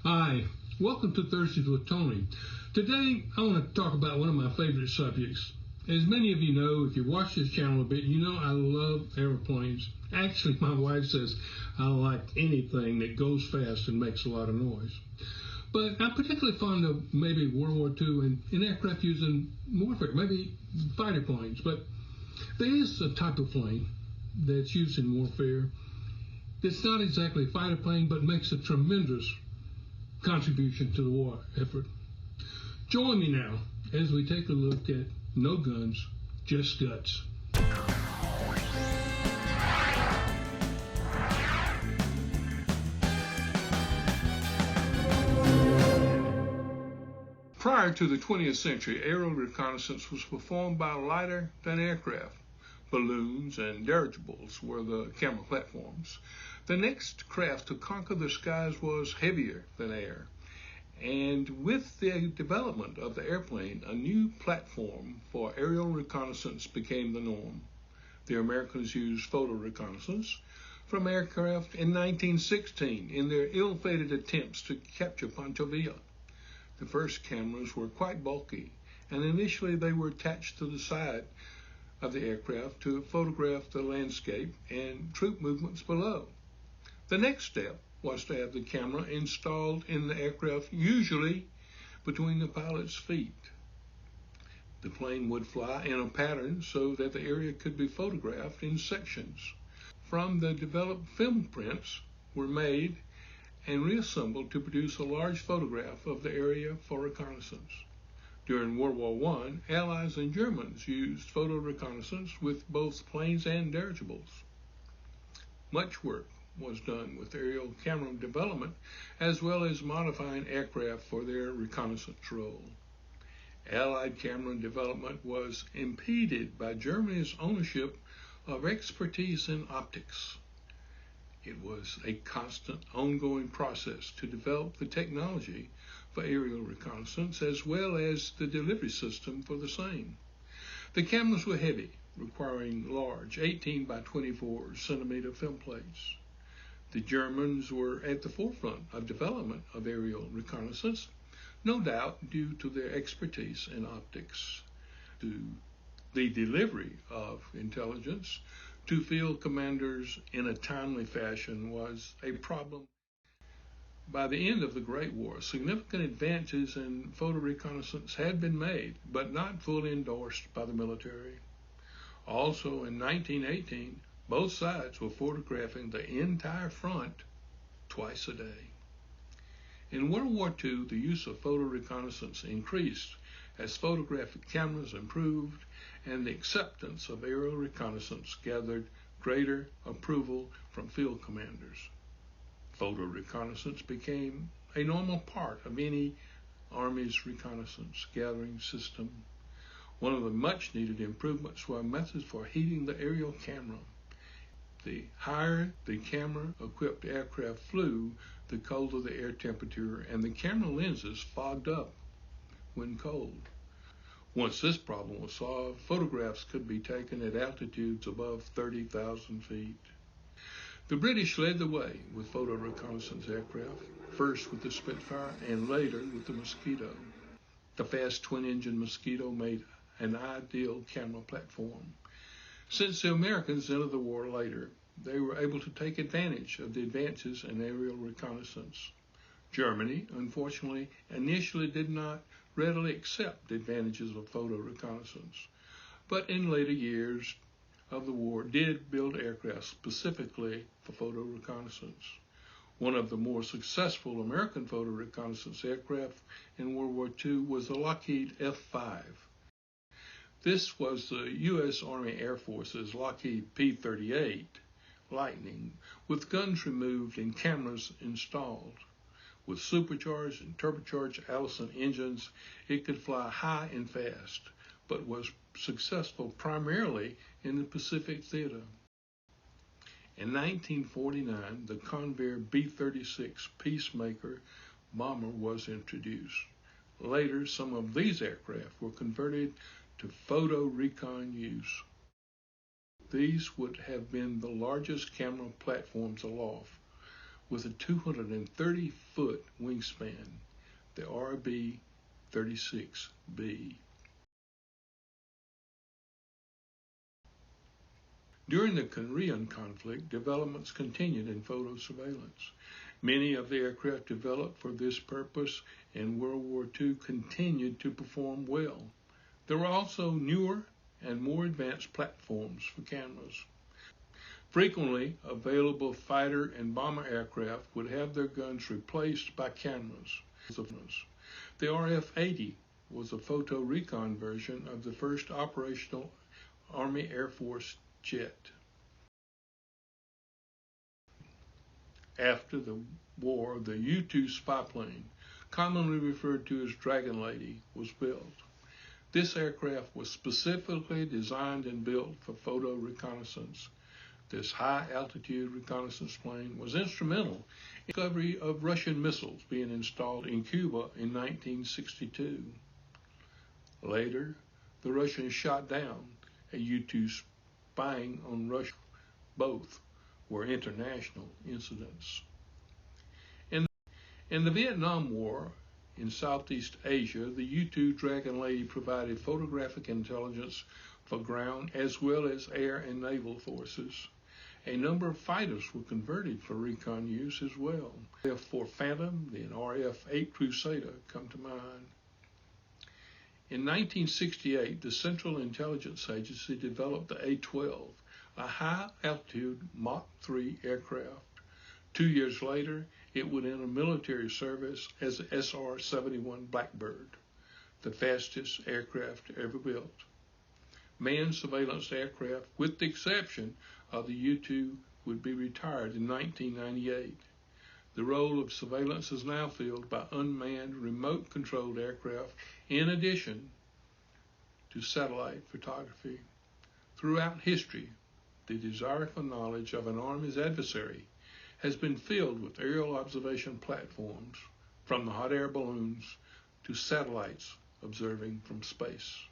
Hi, welcome to Thursdays with Tony. Today, I want to talk about one of my favorite subjects. As many of you know, if you watch this channel a bit, you know I love airplanes. Actually, my wife says I like anything that goes fast and makes a lot of noise. But I'm particularly fond of maybe World War II and aircraft used in warfare, maybe fighter planes. But there is a type of plane that's used in warfare. It's not exactly a fighter plane, but makes a tremendous contribution to the war effort. Join me now as we take a look at No Guns, Just Guts. Prior to the 20th century, aerial reconnaissance was performed by lighter than aircraft. Balloons and dirigibles were the camera platforms. The next craft to conquer the skies was heavier than air. And with the development of the airplane, a new platform for aerial reconnaissance became the norm. The Americans used photo reconnaissance from aircraft in 1916 in their ill-fated attempts to capture Pancho Villa. The first cameras were quite bulky, and initially they were attached to the side of the aircraft to photograph the landscape and troop movements below. The next step was to have the camera installed in the aircraft, usually between the pilot's feet. The plane would fly in a pattern so that the area could be photographed in sections. From the developed film prints were made and reassembled to produce a large photograph of the area for reconnaissance. During World War I, Allies and Germans used photo reconnaissance with both planes and dirigibles. Much work was done with aerial camera development as well as modifying aircraft for their reconnaissance role. Allied camera development was impeded by Germany's ownership of expertise in optics. It was a constant, ongoing process to develop the technology for aerial reconnaissance as well as the delivery system for the same. The cameras were heavy, requiring large 18 by 24 centimeter film plates. The Germans were at the forefront of development of aerial reconnaissance, no doubt due to their expertise in optics. To the delivery of intelligence to field commanders in a timely fashion was a problem. By the end of the Great War, significant advances in photo reconnaissance had been made, but not fully endorsed by the military. Also in 1918, both sides were photographing the entire front twice a day. In World War II, the use of photo reconnaissance increased as photographic cameras improved and the acceptance of aerial reconnaissance gathered greater approval from field commanders. Photo reconnaissance became a normal part of any Army's reconnaissance gathering system. One of the much needed improvements were methods for heating the aerial camera. The higher the camera-equipped aircraft flew, the colder the air temperature, and the camera lenses fogged up when cold. Once this problem was solved, photographs could be taken at altitudes above 30,000 feet. The British led the way with photo reconnaissance aircraft, first with the Spitfire and later with the Mosquito. The fast twin-engine Mosquito made an ideal camera platform. Since the Americans entered the war later, they were able to take advantage of the advances in aerial reconnaissance. Germany, unfortunately, initially did not readily accept the advantages of photo reconnaissance, but in later years of the war did build aircraft specifically for photo reconnaissance. One of the more successful American photo reconnaissance aircraft in World War II was the Lockheed F-5. This was the U.S. Army Air Force's Lockheed P-38 Lightning, with guns removed and cameras installed. With supercharged and turbocharged Allison engines, it could fly high and fast, but was successful primarily in the Pacific Theater. In 1949, the Convair B-36 Peacemaker bomber was introduced. Later, some of these aircraft were converted to photo recon use. These would have been the largest camera platforms aloft, with a 230-foot wingspan, the RB-36B. During the Korean conflict, developments continued in photo surveillance. Many of the aircraft developed for this purpose in World War II continued to perform well. There were also newer and more advanced platforms for cameras. Frequently, available fighter and bomber aircraft would have their guns replaced by cameras. The RF-80 was a photo recon version of the first operational Army Air Force jet. After the war, the U-2 spy plane, commonly referred to as Dragon Lady, was built. This aircraft was specifically designed and built for photo reconnaissance. This high-altitude reconnaissance plane was instrumental in the discovery of Russian missiles being installed in Cuba in 1962. Later, the Russians shot down a U-2 spying on Russia. Both were international incidents. In the Vietnam War in Southeast Asia, the U-2 Dragon Lady provided photographic intelligence for ground as well as air and naval forces. A number of fighters were converted for recon use as well. RF-4 Phantom and RF-8 Crusader come to mind. In 1968, the Central Intelligence Agency developed the A-12, a high-altitude Mach 3 aircraft. 2 years later, it would enter military service as the SR-71 Blackbird, the fastest aircraft ever built. Manned surveillance aircraft, with the exception of the U-2, would be retired in 1998. The role of surveillance is now filled by unmanned, remote-controlled aircraft, in addition to satellite photography. Throughout history, the desire for knowledge of an Army's adversary has been filled with aerial observation platforms, from the hot air balloons to satellites observing from space.